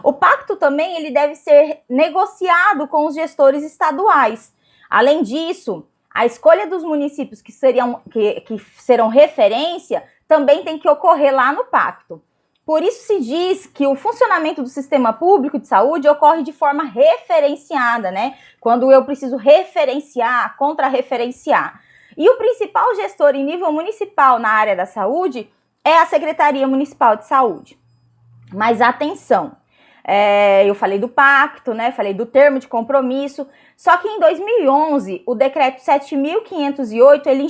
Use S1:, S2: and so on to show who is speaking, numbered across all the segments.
S1: O pacto também ele deve ser negociado com os gestores estaduais. Além disso, a escolha dos municípios que serão referência também tem que ocorrer lá no pacto. Por isso se diz que o funcionamento do sistema público de saúde ocorre de forma referenciada, né? Quando eu preciso referenciar, contra-referenciar. E o principal gestor em nível municipal na área da saúde é a Secretaria Municipal de Saúde. Mas atenção, eu falei do pacto, né? Falei do termo de compromisso, só que em 2011, o decreto 7.508, ele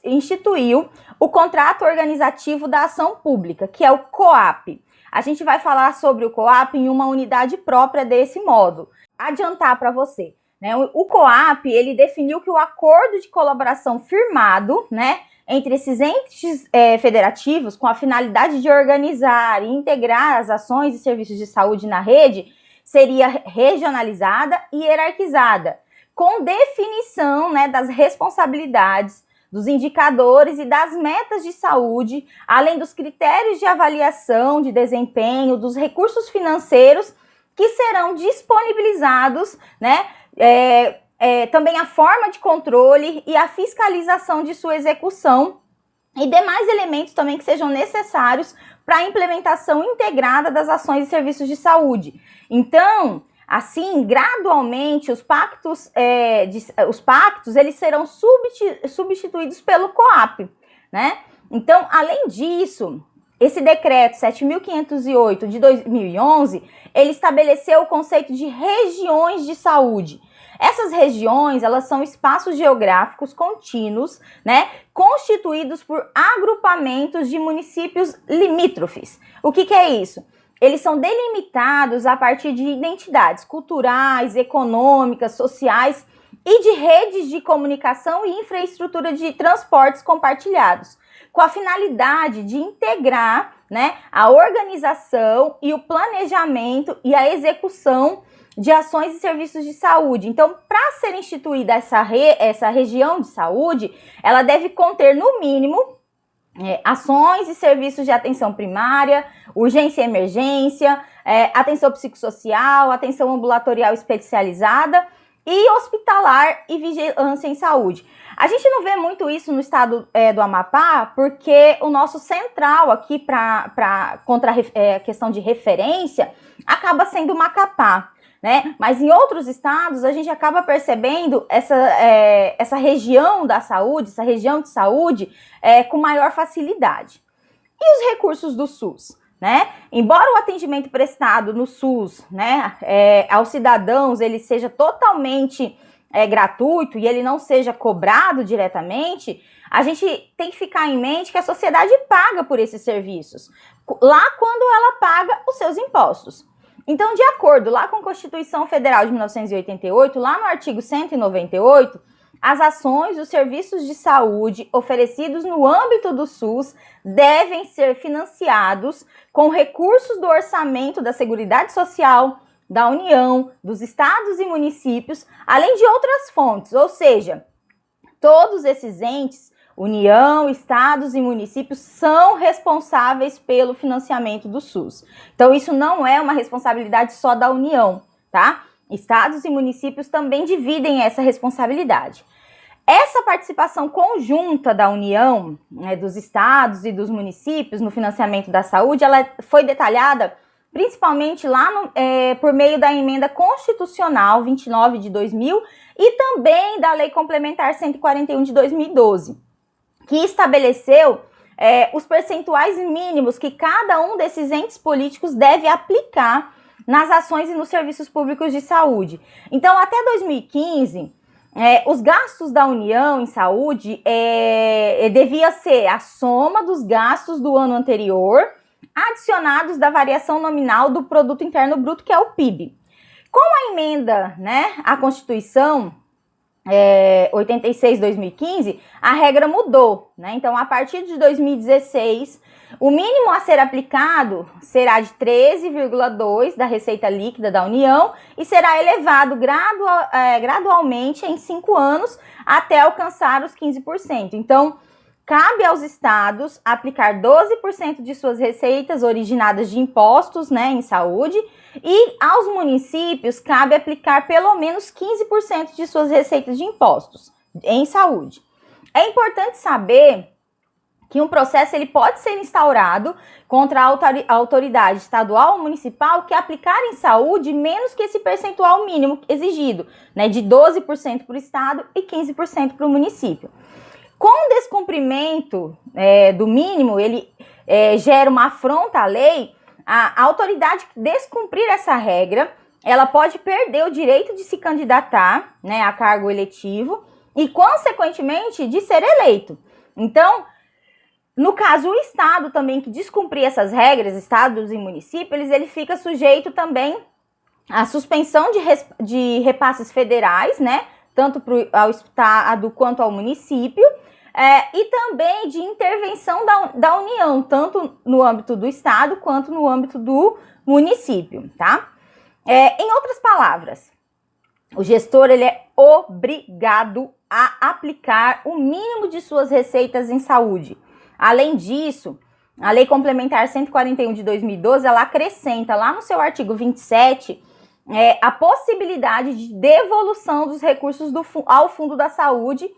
S1: instituiu o contrato organizativo da ação pública, que é o COAP. A gente vai falar sobre o COAP em uma unidade própria desse modo. Adiantar para você, né? O COAP, ele definiu que o acordo de colaboração firmado, né, entre esses entes federativos com a finalidade de organizar e integrar as ações e serviços de saúde na rede seria regionalizada e hierarquizada, com definição, né, das responsabilidades, dos indicadores e das metas de saúde, além dos critérios de avaliação de desempenho, dos recursos financeiros que serão disponibilizados, né, também a forma de controle e a fiscalização de sua execução e demais elementos também que sejam necessários para a implementação integrada das ações e serviços de saúde. Então, assim, gradualmente, os pactos eles serão substituídos pelo COAP, né? Então, além disso, esse decreto 7.508 de 2011, ele estabeleceu o conceito de regiões de saúde. Essas regiões, elas são espaços geográficos contínuos, né, constituídos por agrupamentos de municípios limítrofes. O que é isso? Eles são delimitados a partir de identidades culturais, econômicas, sociais e de redes de comunicação e infraestrutura de transportes compartilhados, com a finalidade de integrar, né, a organização e o planejamento e a execução de ações e serviços de saúde. Então, para ser instituída essa região de saúde, ela deve conter, no mínimo, ações e serviços de atenção primária, urgência e emergência, atenção psicossocial, atenção ambulatorial especializada e hospitalar e vigilância em saúde. A gente não vê muito isso no estado do Amapá, porque o nosso central aqui contra a questão de referência acaba sendo o Macapá, né? Mas em outros estados a gente acaba percebendo essa região da saúde, essa região de saúde com maior facilidade. E os recursos do SUS, né? Embora o atendimento prestado no SUS, né, aos cidadãos, ele seja totalmente gratuito e ele não seja cobrado diretamente, a gente tem que ficar em mente que a sociedade paga por esses serviços, lá quando ela paga os seus impostos. Então, de acordo lá com a Constituição Federal de 1988, lá no artigo 198, as ações e os serviços de saúde oferecidos no âmbito do SUS devem ser financiados com recursos do orçamento da Seguridade Social, da União, dos estados e municípios, além de outras fontes, ou seja, todos esses entes, União, estados e municípios, são responsáveis pelo financiamento do SUS. Então, isso não é uma responsabilidade só da União, tá? Estados e municípios também dividem essa responsabilidade. Essa participação conjunta da União, né, dos estados e dos municípios no financiamento da saúde, ela foi detalhada principalmente lá por meio da Emenda Constitucional 29 de 2000 e também da Lei Complementar 141 de 2012. Que estabeleceu os percentuais mínimos que cada um desses entes políticos deve aplicar nas ações e nos serviços públicos de saúde. Então, até 2015, os gastos da União em saúde devia ser a soma dos gastos do ano anterior, adicionados da variação nominal do Produto Interno Bruto, que é o PIB. Com a emenda, né, à Constituição 86/2015, a regra mudou, né? Então, a partir de 2016, o mínimo a ser aplicado será de 13,2% da receita líquida da União e será elevado gradualmente em 5 anos até alcançar os 15%. Então, cabe aos estados aplicar 12% de suas receitas originadas de impostos, né, em saúde, e aos municípios cabe aplicar pelo menos 15% de suas receitas de impostos em saúde. É importante saber que um processo ele pode ser instaurado contra a autoridade estadual ou municipal que aplicar em saúde menos que esse percentual mínimo exigido, né, de 12% para o estado e 15% para o município. Com o descumprimento do mínimo, ele gera uma afronta à lei. A autoridade que descumprir essa regra, ela pode perder o direito de se candidatar, né, a cargo eletivo e, consequentemente, de ser eleito. Então, no caso, o Estado também que descumprir essas regras, estados e municípios, ele fica sujeito também à suspensão de repasses federais, né, tanto ao Estado quanto ao município, e também de intervenção da União, tanto no âmbito do Estado quanto no âmbito do município, tá? Em outras palavras, o gestor ele é obrigado a aplicar o mínimo de suas receitas em saúde. Além disso, a Lei Complementar 141 de 2012, ela acrescenta lá no seu artigo 27 a possibilidade de devolução dos recursos ao Fundo da Saúde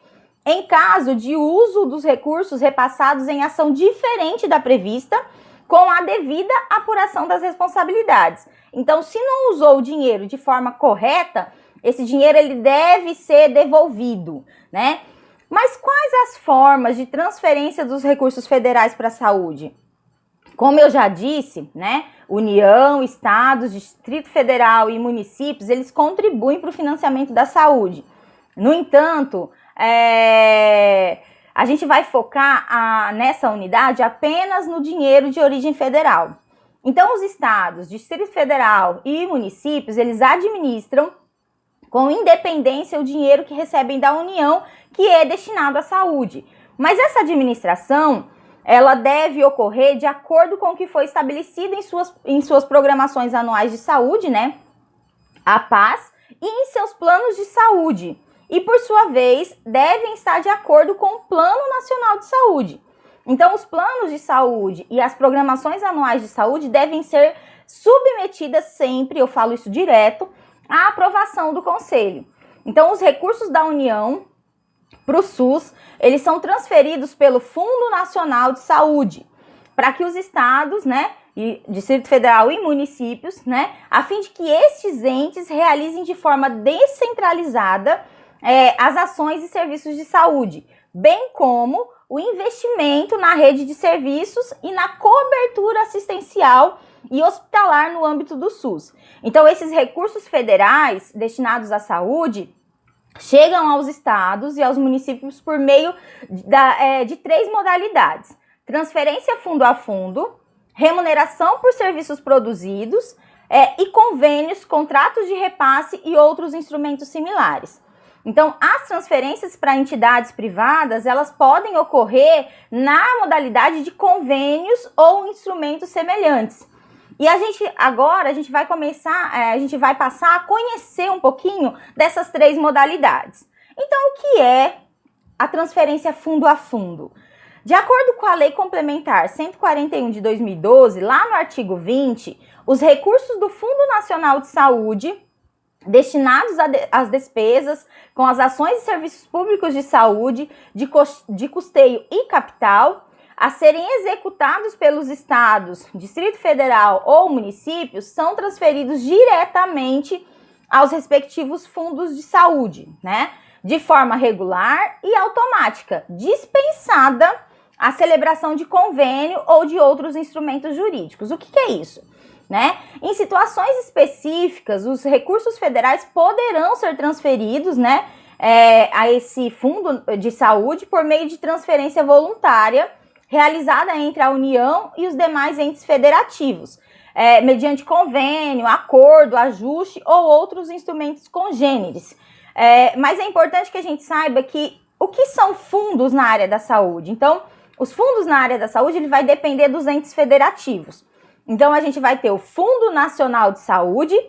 S1: em caso de uso dos recursos repassados em ação diferente da prevista, com a devida apuração das responsabilidades. Então, se não usou o dinheiro de forma correta, esse dinheiro ele deve ser devolvido, né? Mas quais as formas de transferência dos recursos federais para a saúde? Como eu já disse, né? União, estados, Distrito Federal e municípios, eles contribuem para o financiamento da saúde. No entanto, a gente vai focar nessa unidade apenas no dinheiro de origem federal. Então, os estados, Distrito Federal e municípios, eles administram com independência o dinheiro que recebem da União, que é destinado à saúde. Mas essa administração, ela deve ocorrer de acordo com o que foi estabelecido em suas programações anuais de saúde, né? A PAS, e em seus planos de saúde. E, por sua vez, devem estar de acordo com o Plano Nacional de Saúde. Então, os planos de saúde e as programações anuais de saúde devem ser submetidas sempre, eu falo isso direto, à aprovação do Conselho. Então, os recursos da União para o SUS, eles são transferidos pelo Fundo Nacional de Saúde, para que os estados, né, e Distrito Federal e municípios, né, a fim de que estes entes realizem de forma descentralizada as ações e serviços de saúde, bem como o investimento na rede de serviços e na cobertura assistencial e hospitalar no âmbito do SUS. Então, esses recursos federais destinados à saúde chegam aos estados e aos municípios por meio de 3 modalidades: transferência fundo a fundo, remuneração por serviços produzidos e convênios, contratos de repasse e outros instrumentos similares. Então, as transferências para entidades privadas, elas podem ocorrer na modalidade de convênios ou instrumentos semelhantes. E a gente vai passar a conhecer um pouquinho dessas 3 modalidades. Então, o que é a transferência fundo a fundo? De acordo com a Lei Complementar 141 de 2012, lá no artigo 20, os recursos do Fundo Nacional de Saúde destinados às despesas com as ações e serviços públicos de saúde, de custeio e capital, a serem executados pelos estados, Distrito Federal ou municípios, são transferidos diretamente aos respectivos fundos de saúde, né? De forma regular e automática, dispensada a celebração de convênio ou de outros instrumentos jurídicos. O que é isso? Né? Em situações específicas, os recursos federais poderão ser transferidos, né, a esse fundo de saúde por meio de transferência voluntária realizada entre a União e os demais entes federativos, mediante convênio, acordo, ajuste ou outros instrumentos congêneres. Mas é importante que a gente saiba que o que são fundos na área da saúde. Então, os fundos na área da saúde ele vai depender dos entes federativos. Então, a gente vai ter o Fundo Nacional de Saúde,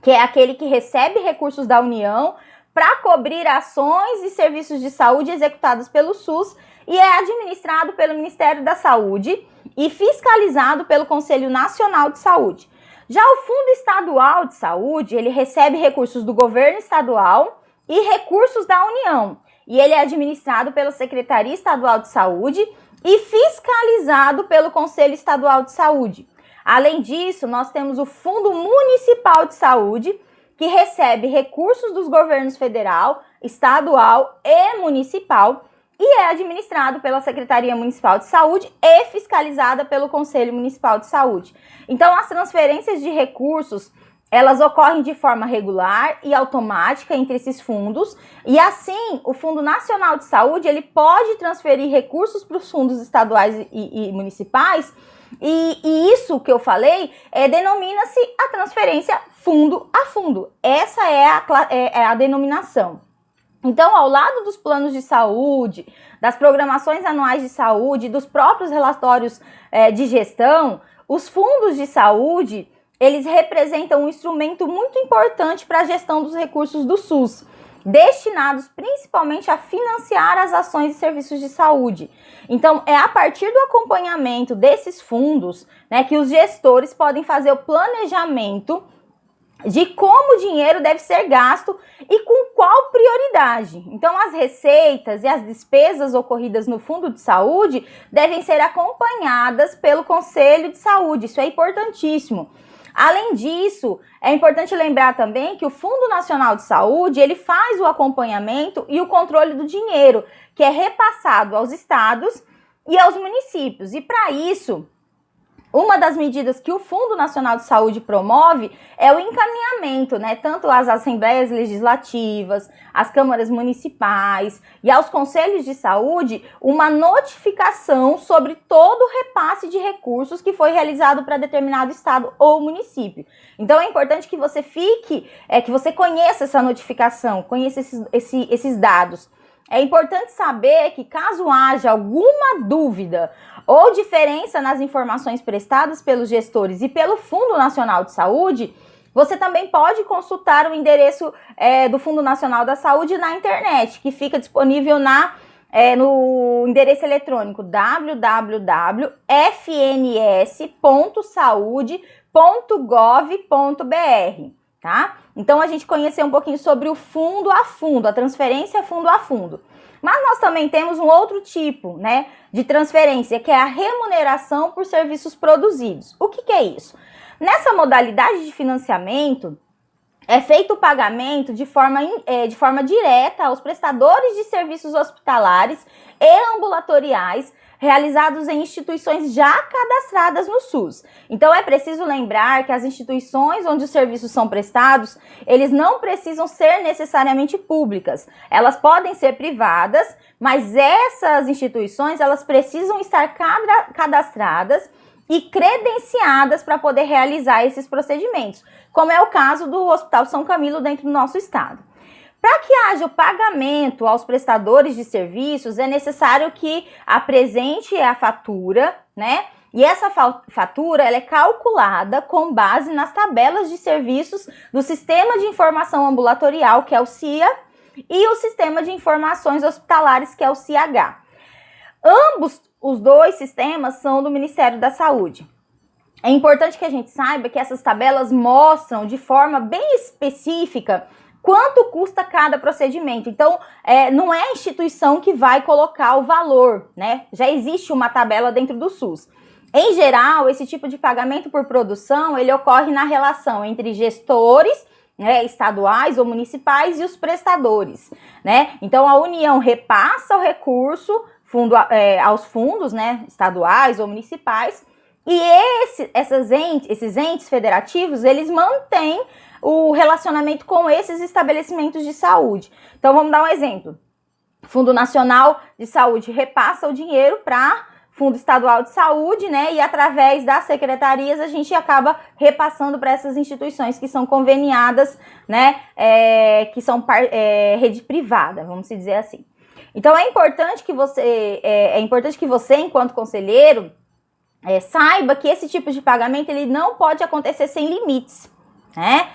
S1: que é aquele que recebe recursos da União para cobrir ações e serviços de saúde executados pelo SUS, e é administrado pelo Ministério da Saúde e fiscalizado pelo Conselho Nacional de Saúde. Já o Fundo Estadual de Saúde, ele recebe recursos do governo estadual e recursos da União, e ele é administrado pela Secretaria Estadual de Saúde e fiscalizado pelo Conselho Estadual de Saúde. Além disso, nós temos o Fundo Municipal de Saúde, que recebe recursos dos governos federal, estadual e municipal, e é administrado pela Secretaria Municipal de Saúde e fiscalizada pelo Conselho Municipal de Saúde. Então, as transferências de recursos, elas ocorrem de forma regular e automática entre esses fundos, e assim, o Fundo Nacional de Saúde, ele pode transferir recursos para os fundos estaduais e municipais, e isso que eu falei denomina-se a transferência fundo a fundo. Essa é a denominação. Então, ao lado dos planos de saúde, das programações anuais de saúde, dos próprios relatórios de gestão, os fundos de saúde, eles representam um instrumento muito importante para a gestão dos recursos do SUS, destinados principalmente a financiar as ações e serviços de saúde. Então, é a partir do acompanhamento desses fundos, né, que os gestores podem fazer o planejamento de como o dinheiro deve ser gasto e com qual prioridade. Então, as receitas e as despesas ocorridas no Fundo de Saúde devem ser acompanhadas pelo Conselho de Saúde. Isso é importantíssimo. Além disso, é importante lembrar também que o Fundo Nacional de Saúde, ele faz o acompanhamento e o controle do dinheiro, que é repassado aos estados e aos municípios. E para isso, uma das medidas que o Fundo Nacional de Saúde promove é o encaminhamento, né, tanto às assembleias legislativas, às câmaras municipais e aos conselhos de saúde, uma notificação sobre todo o repasse de recursos que foi realizado para determinado estado ou município. Então é importante que você que você conheça essa notificação, conheça esses dados. É importante saber que caso haja alguma dúvida ou diferença nas informações prestadas pelos gestores e pelo Fundo Nacional de Saúde, você também pode consultar o endereço do Fundo Nacional da Saúde na internet, que fica disponível no endereço eletrônico www.fns.saude.gov.br, tá? Então, a gente conheceu um pouquinho sobre o fundo a fundo, a transferência fundo a fundo. Mas nós também temos um outro tipo, né, de transferência, que é a remuneração por serviços produzidos. O que é isso? Nessa modalidade de financiamento, é feito o pagamento de forma direta aos prestadores de serviços hospitalares e ambulatoriais realizados em instituições já cadastradas no SUS. Então, é preciso lembrar que as instituições onde os serviços são prestados, eles não precisam ser necessariamente públicas. Elas podem ser privadas, mas essas instituições, elas precisam estar cadastradas e credenciadas para poder realizar esses procedimentos, como é o caso do Hospital São Camilo dentro do nosso estado. Para que haja o pagamento aos prestadores de serviços, é necessário que apresente a fatura, né? E essa fatura ela é calculada com base nas tabelas de serviços do Sistema de Informação Ambulatorial, que é o SIA, e o Sistema de Informações Hospitalares, que é o SIH. Ambos os dois sistemas são do Ministério da Saúde. É importante que a gente saiba que essas tabelas mostram de forma bem específica quanto custa cada procedimento. Então, não é a instituição que vai colocar o valor, né? Já existe uma tabela dentro do SUS. Em geral, esse tipo de pagamento por produção, ele ocorre na relação entre gestores, né, estaduais ou municipais e os prestadores, né? Então, a União repassa o recurso aos fundos, né, estaduais ou municipais, e esses entes federativos, eles mantêm o relacionamento com esses estabelecimentos de saúde. Então, vamos dar um exemplo. Fundo Nacional de Saúde repassa o dinheiro para Fundo Estadual de Saúde, né? E através das secretarias a gente acaba repassando para essas instituições que são conveniadas, né? Que são rede privada, vamos dizer assim. Então, é importante que você, enquanto conselheiro, saiba que esse tipo de pagamento ele não pode acontecer sem limites, né?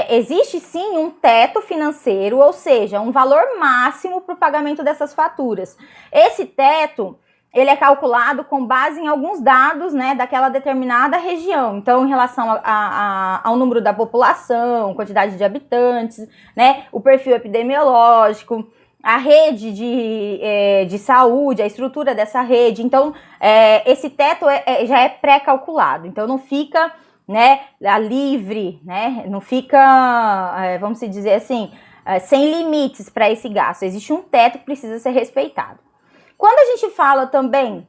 S1: existe sim um teto financeiro, ou seja, um valor máximo para o pagamento dessas faturas. Esse teto, ele é calculado com base em alguns dados, né, daquela determinada região. Então, em relação ao número da população, quantidade de habitantes, né, o perfil epidemiológico, a rede de saúde, a estrutura dessa rede. Então, esse teto já é pré-calculado. Então, não fica, né, livre, né, não fica, vamos dizer assim, sem limites para esse gasto. Existe um teto que precisa ser respeitado. Quando a gente fala também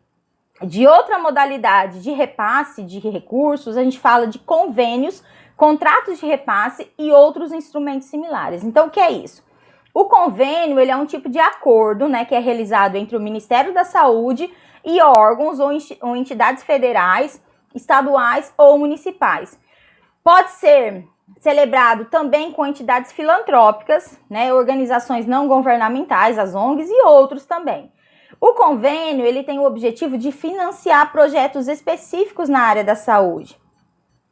S1: de outra modalidade de repasse de recursos, a gente fala de convênios, contratos de repasse e outros instrumentos similares. Então, o que é isso? O convênio, ele é um tipo de acordo, né, que é realizado entre o Ministério da Saúde e órgãos ou entidades federais, estaduais ou municipais. Pode ser celebrado também com entidades filantrópicas, né, organizações não governamentais, as ONGs e outros também. O convênio, ele tem o objetivo de financiar projetos específicos na área da saúde.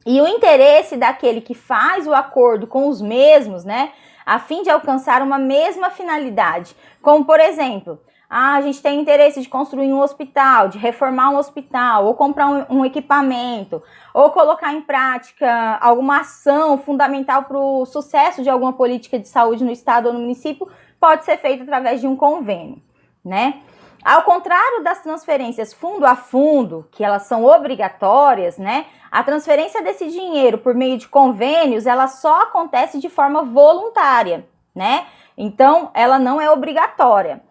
S1: E o interesse daquele que faz o acordo com os mesmos, né, a fim de alcançar uma mesma finalidade. Como, por exemplo, a gente tem interesse de construir um hospital, de reformar um hospital, ou comprar um equipamento, ou colocar em prática alguma ação fundamental para o sucesso de alguma política de saúde no estado ou no município, pode ser feito através de um convênio, né? Ao contrário das transferências fundo a fundo, que elas são obrigatórias, né? A transferência desse dinheiro por meio de convênios, ela só acontece de forma voluntária, né? Então, ela não é obrigatória.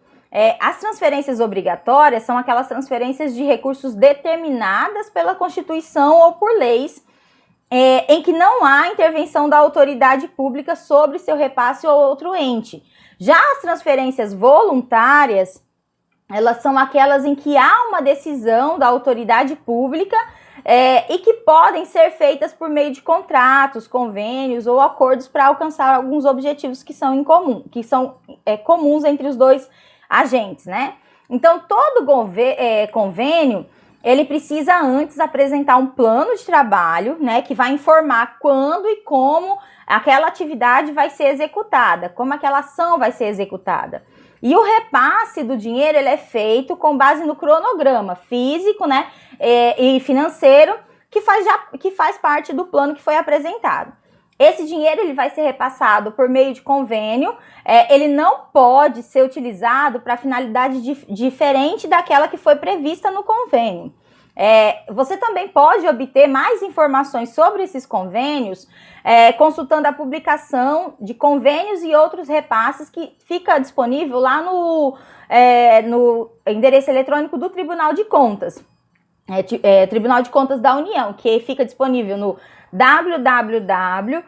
S1: As transferências obrigatórias são aquelas transferências de recursos determinadas pela Constituição ou por leis, em que não há intervenção da autoridade pública sobre seu repasse ou outro ente. Já as transferências voluntárias, elas são aquelas em que há uma decisão da autoridade pública e que podem ser feitas por meio de contratos, convênios ou acordos para alcançar alguns objetivos que são comuns entre os dois agentes, né? Então, todo convênio, ele precisa antes apresentar um plano de trabalho, né, que vai informar quando e como aquela atividade vai ser executada, como aquela ação vai ser executada. E o repasse do dinheiro, ele é feito com base no cronograma físico, né, e financeiro que faz parte do plano que foi apresentado. Esse dinheiro, ele vai ser repassado por meio de convênio, ele não pode ser utilizado para finalidade diferente daquela que foi prevista no convênio. Você também pode obter mais informações sobre esses convênios consultando a publicação de convênios e outros repasses que fica disponível lá no endereço eletrônico do Tribunal de Contas, Tribunal de Contas da União, que fica disponível no www.tcu.gov.br.